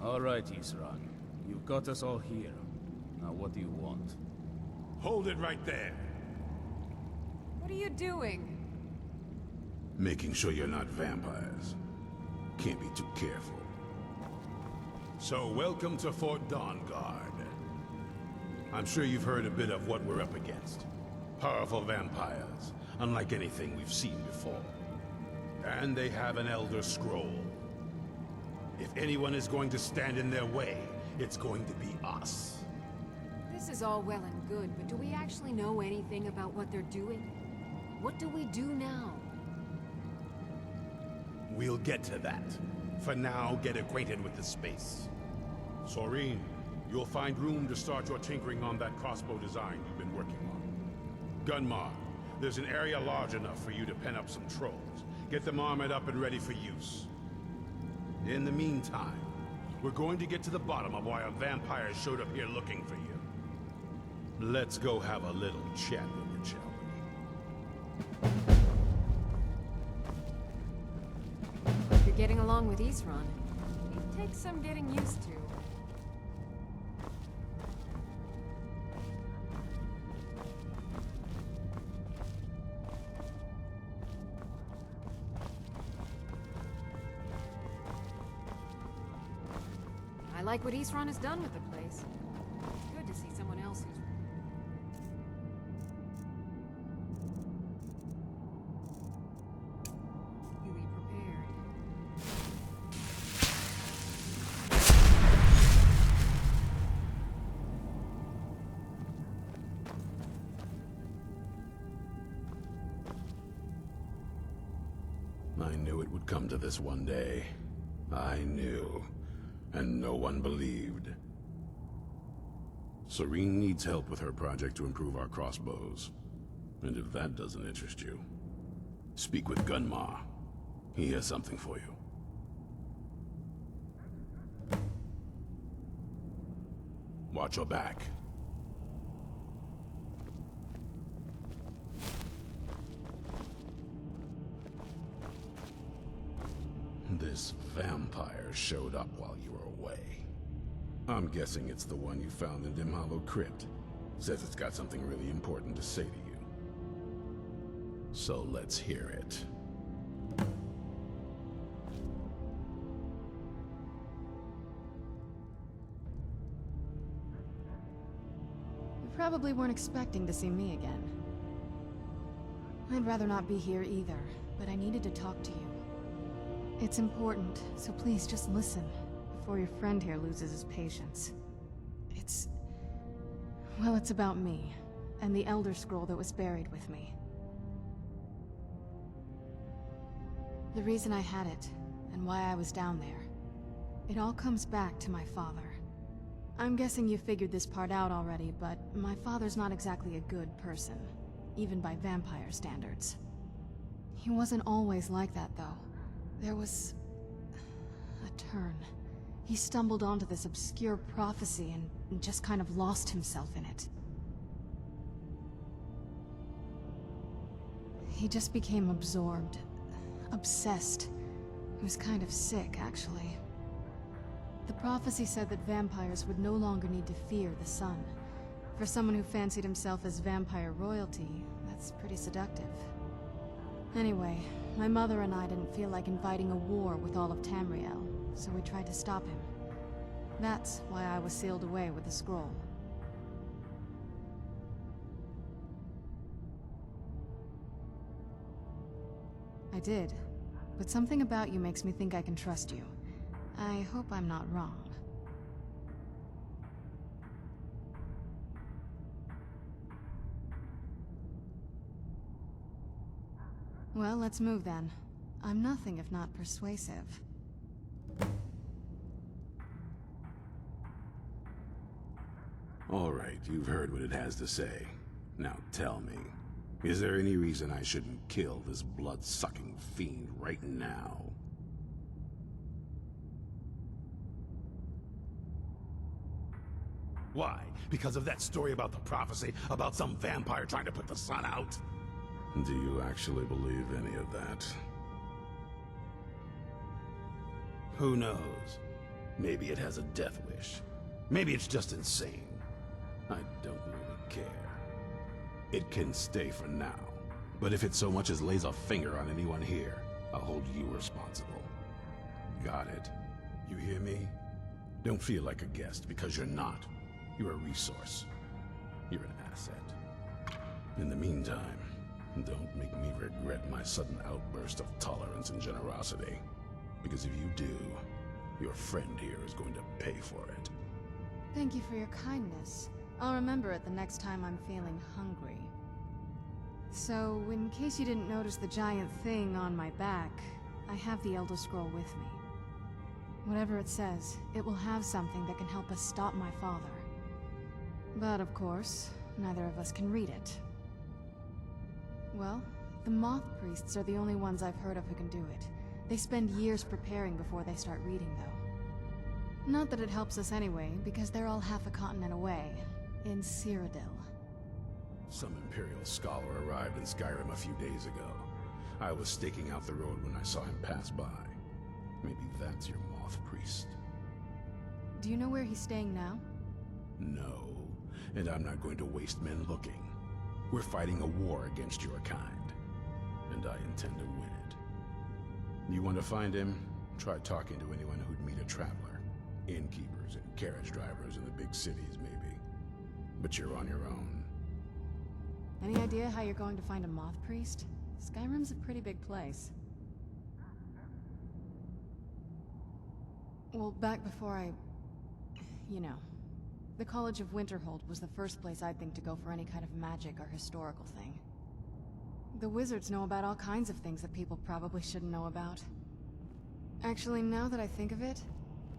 All right, Isran. You've got us all here. Now what do you want? Hold it right there. What are you doing? Making sure you're not vampires. Can't be too careful. So, welcome to Fort Dawnguard. I'm sure you've heard a bit of what we're up against. Powerful vampires, unlike anything we've seen before. And they have an Elder Scroll. If anyone is going to stand in their way, it's going to be us. This is all well and good, but do we actually know anything about what they're doing? What do we do now? We'll get to that. For now, get acquainted with the space. Soreen, you'll find room to start your tinkering on that crossbow design you've been working on. Gunmar, there's an area large enough for you to pen up some trolls. Get them armored up and ready for use. In the meantime, we're going to get to the bottom of why a vampire showed up here looking for you. Let's go have a little chat with you, shall we? You're getting along with Isran. It takes some getting used to. I like what Isran has done with the place. It's good to see someone else who's... really prepared. I knew it would come to this one day. I knew. And no one believed. Serene needs help with her project to improve our crossbows. And if that doesn't interest you, speak with Gunmar. He has something for you. Watch your back. This vampire showed up while you were away. I'm guessing it's the one you found in Dim Hollow Crypt. Says it's got something really important to say to you. So let's hear it. You probably weren't expecting to see me again. I'd rather not be here either, but I needed to talk to you. It's important, so please just listen, before your friend here loses his patience. Well, it's about me, and the Elder Scroll that was buried with me. The reason I had it, and why I was down there. It all comes back to my father. I'm guessing you figured this part out already, but my father's not exactly a good person, even by vampire standards. He wasn't always like that, though. There was... a turn. He stumbled onto this obscure prophecy and just kind of lost himself in it. He just became absorbed. Obsessed. He was kind of sick, actually. The prophecy said that vampires would no longer need to fear the sun. For someone who fancied himself as vampire royalty, that's pretty seductive. Anyway, my mother and I didn't feel like inviting a war with all of Tamriel, so we tried to stop him. That's why I was sealed away with the scroll. I did, but something about you makes me think I can trust you. I hope I'm not wrong. Well, let's move then. I'm nothing if not persuasive. All right, you've heard what it has to say. Now tell me, is there any reason I shouldn't kill this blood-sucking fiend right now? Why? Because of that story about the prophecy, about some vampire trying to put the sun out? Do you actually believe any of that? Who knows? Maybe it has a death wish. Maybe it's just insane. I don't really care. It can stay for now. But if it so much as lays a finger on anyone here, I'll hold you responsible. Got it? You hear me? Don't feel like a guest, because you're not. You're a resource. You're an asset. In the meantime, don't make me regret my sudden outburst of tolerance and generosity. Because if you do, your friend here is going to pay for it. Thank you for your kindness. I'll remember it the next time I'm feeling hungry. So, in case you didn't notice the giant thing on my back, I have the Elder Scroll with me. Whatever it says, it will have something that can help us stop my father. But of course, neither of us can read it. Well, the Moth Priests are the only ones I've heard of who can do it. They spend years preparing before they start reading, though. Not that it helps us anyway, because they're all half a continent away, in Cyrodiil. Some Imperial scholar arrived in Skyrim a few days ago. I was staking out the road when I saw him pass by. Maybe that's your Moth Priest. Do you know where he's staying now? No, and I'm not going to waste men looking. We're fighting a war against your kind, and I intend to win it. You want to find him? Try talking to anyone who'd meet a traveler. Innkeepers and carriage drivers in the big cities, maybe. But you're on your own. Any idea how you're going to find a Moth Priest? Skyrim's a pretty big place. Well, back before you know. The College of Winterhold was the first place I'd think to go for any kind of magic or historical thing. The wizards know about all kinds of things that people probably shouldn't know about. Actually, now that I think of it,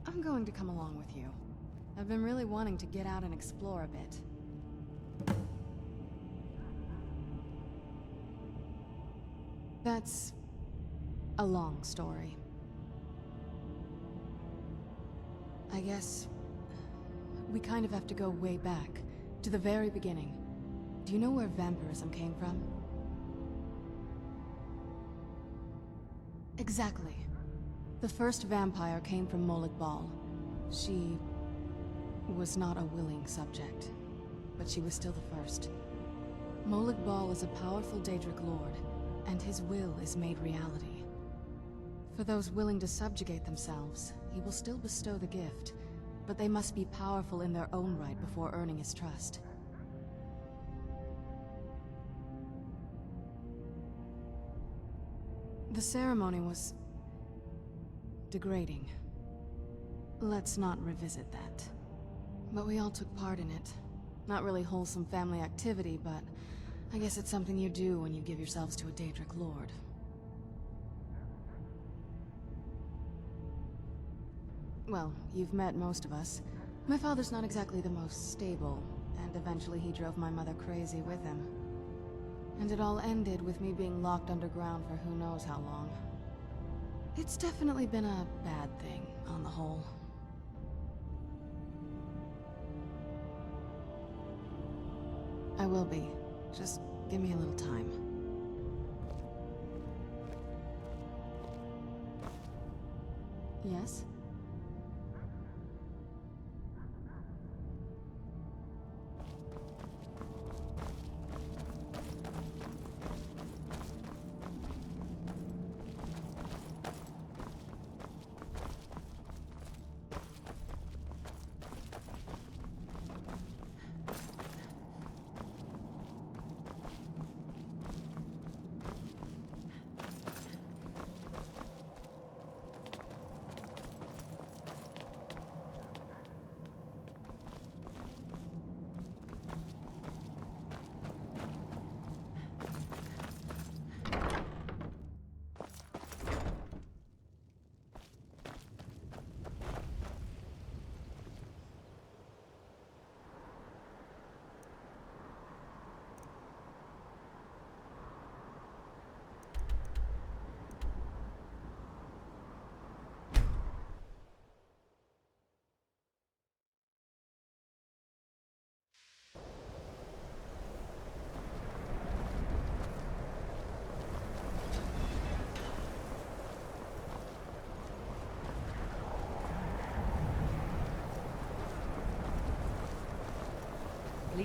I'm going to come along with you. I've been really wanting to get out and explore a bit. That's a long story. I guess we kind of have to go way back, to the very beginning. Do you know where vampirism came from? Exactly. The first vampire came from Molag Bal. She was not a willing subject, but she was still the first. Molag Bal is a powerful Daedric lord, and his will is made reality. For those willing to subjugate themselves, he will still bestow the gift, but they must be powerful in their own right before earning his trust. The ceremony was degrading. Let's not revisit that. But we all took part in it. Not really wholesome family activity, but I guess it's something you do when you give yourselves to a Daedric lord. Well, you've met most of us. My father's not exactly the most stable, and eventually he drove my mother crazy with him. And it all ended with me being locked underground for who knows how long. It's definitely been a bad thing, on the whole. I will be. Just give me a little time. Yes?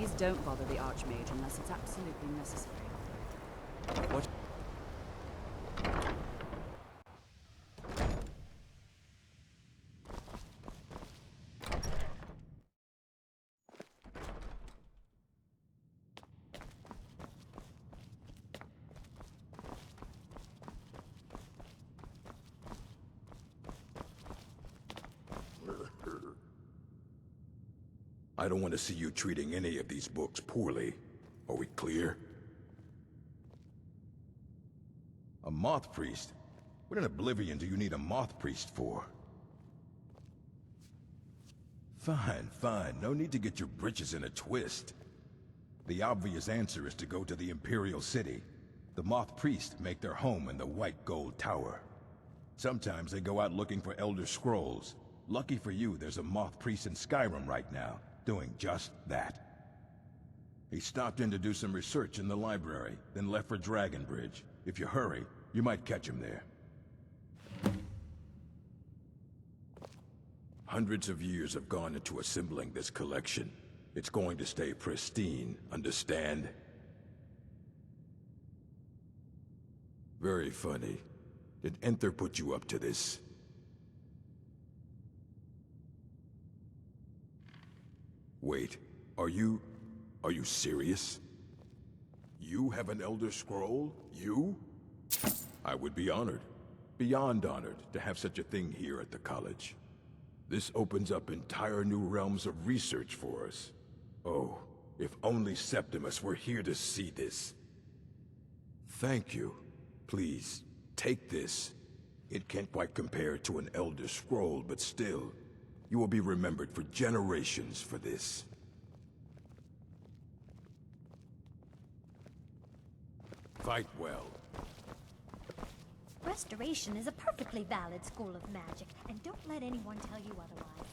Please don't bother the Archmage unless it's absolutely necessary. What? I don't want to see you treating any of these books poorly. Are we clear? A moth priest? What in Oblivion do you need a moth priest for? Fine, fine. No need to get your britches in a twist. The obvious answer is to go to the Imperial City. The moth priests make their home in the White Gold Tower. Sometimes they go out looking for Elder Scrolls. Lucky for you, there's a moth priest in Skyrim right now, doing just that. He stopped in to do some research in the library, then left for Dragonbridge. If you hurry, you might catch him there. Hundreds of years have gone into assembling this collection. It's going to stay pristine, understand? Very funny. Did Enther put you up to this? Wait, are you serious? You have an Elder Scroll? You? I would be honored, beyond honored, to have such a thing here at the college. This opens up entire new realms of research for us. Oh, if only Septimus were here to see this. Thank you. Please, take this. It can't quite compare to an Elder Scroll, but still, you will be remembered for generations for this. Fight well. Restoration is a perfectly valid school of magic, and don't let anyone tell you otherwise.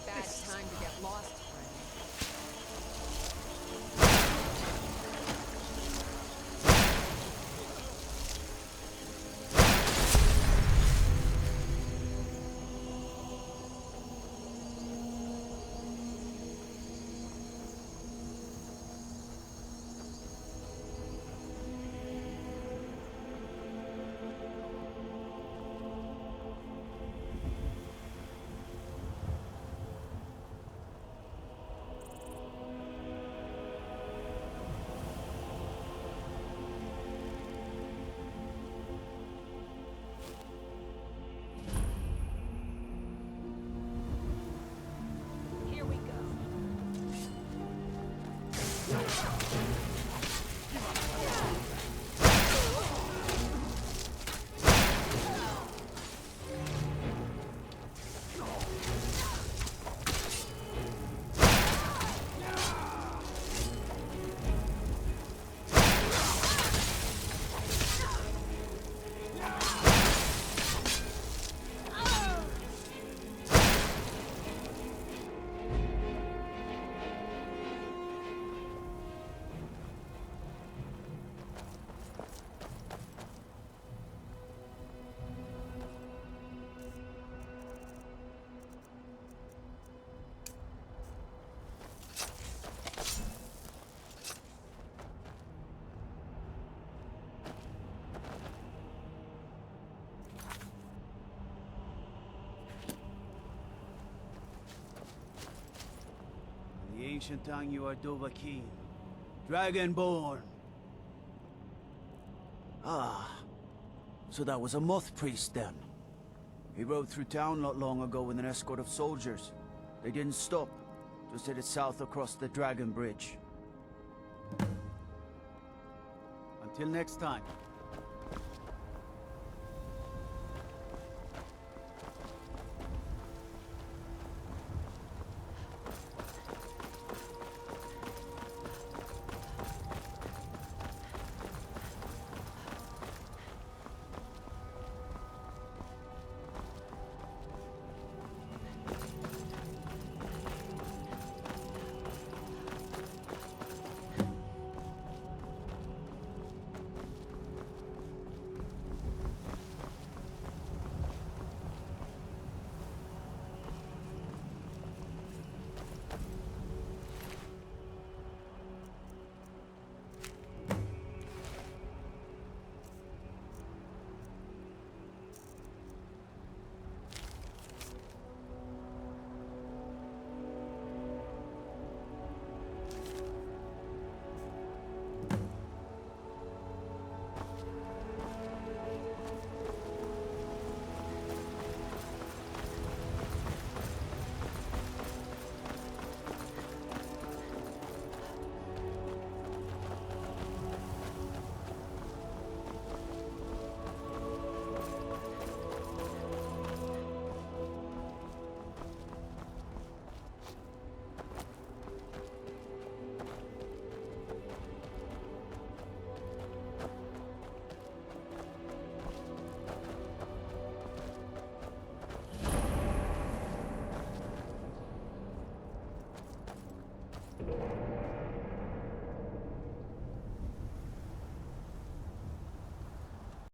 Bad time to get lost, friend. ancient Dawnguard Dovahkiin. Dragonborn! Ah, so that was a moth priest then. He rode through town not long ago with an escort of soldiers. They didn't stop, just headed south across the Dragon Bridge. Until next time.